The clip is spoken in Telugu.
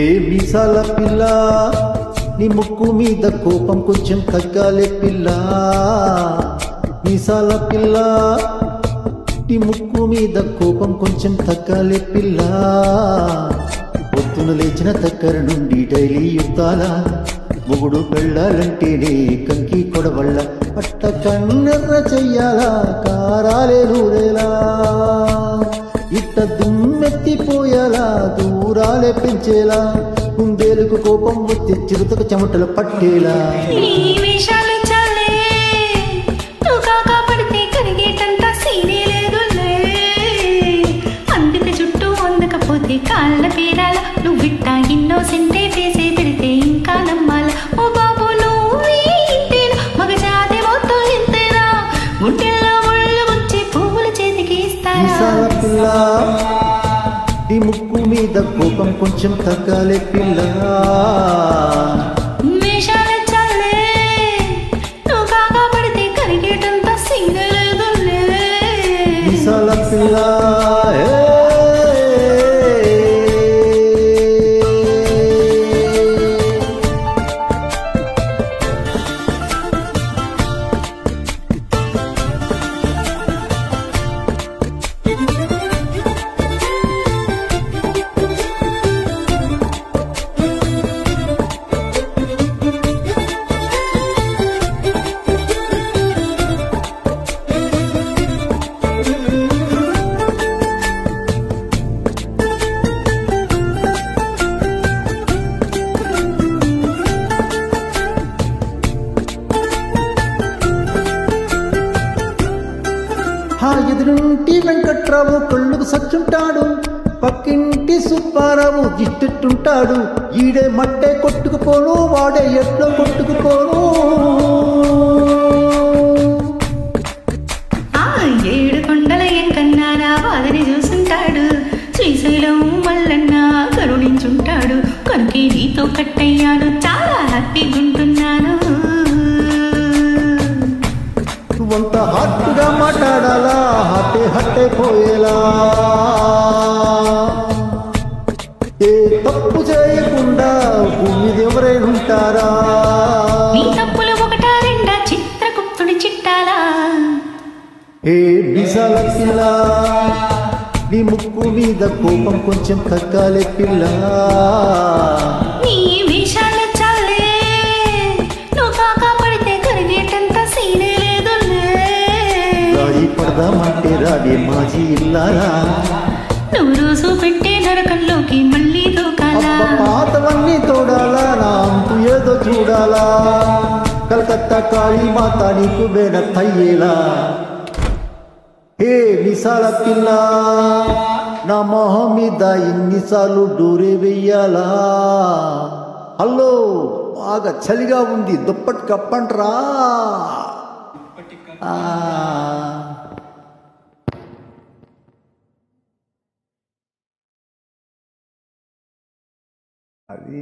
ఏ మీసాల పిల్ల నీ ముక్కు మీద కోపం కొంచెం తగ్గాలే పిల్ల. మీసాల పిల్ల నీ ముక్కు మీద కోపం కొంచెం తగ్గాలే పిల్ల. పొద్దున లేచిన దగ్గర నుండి డైలీ యుద్ధాల మొగుడు పెళ్ళాలంటేనే కంకి కొడవళ్ళ పట్ట కన్నెర్ర చెయ్యాలా కారాలే నూరేలా ఇట్ట దుమ్మెత్తిపోయేలా దూరాలే పెంచేలా కుందేలుకు కోపం వచ్చి చిరుతకు చెమటలు పట్టేలా. కాళ్ళ పేరాల నువ్విట్టా ఇన్నోసెంటే వేసే పెడితే ఇంకా నమ్మాల. ఓ బాబు నువ్వేంటేనా మగ జాతి మొత్తం ఇంతేనా గుండెల్లో ముళ్ళు వచ్చి పువ్వుల చేతికి ఇస్తారా. పిల్ల నీ ముక్కు మీద కోపం కొంచెం తగ్గాలే పిల్ల. వేషాల చాలే నువ్వు కాగా పడితే కరిగేటంత సింగలేదులే. మీసాల పిల్ల ఎదురుంటి వెంకట్రావు కళ్ళుకు సచ్చుంటాడు, పక్కింటి సుబ్బారావు దిష్టెట్టుంటాడు. ఈడే మట్టే కొట్టుకుపోను వాడే ఎట్లో కొట్టుకుపోను. ఏడు కొండల ఎంకన్నా నా బాధని చూసుంటాడు, శ్రీశైలం మల్లన్న కరుణించుంటాడు. కనుకే నీతో కట్టయ్యాను చాలా హ్యాపీగా ఉంటున్నాను. అంత హార్ట్గా మాట్లాడాలా హట్టే పోయేలా. ఏ తప్పు చేయకుండా భూమి ఎవరైనా ఉంటారా. నీ తప్పులు ఒకటా రెండా చిత్రగుప్తుడి చిట్టాలా. ఏ మీసాల పిల్ల నీ ముక్కు మీద కోపం కొంచెం తగ్గాలే పిల్ల. నీ వేషాల చాలే నువ్వు కాకా పడితే కరిగేటంత సీనే లేదులే. రాజీ పడదామంటే రాడే మాజీ ఇల్లారా. నువ్వు రోజు పెట్టే నరకంలోకి మళ్ళీ దూకాలా. పాతవన్నీ తోడాలా నా అంతు ఏదో చూడాలా. కలకత్తా కాళీ మాత నీకు బేనత్తయ్యేలా. ఏ మీసాల పిల్ల నా మొహం మీద ఎన్నిసార్లు డోరే వెయ్యాలా. హలో బాగా చలిగా ఉంది దుప్పటి కప్పంట్రా. అది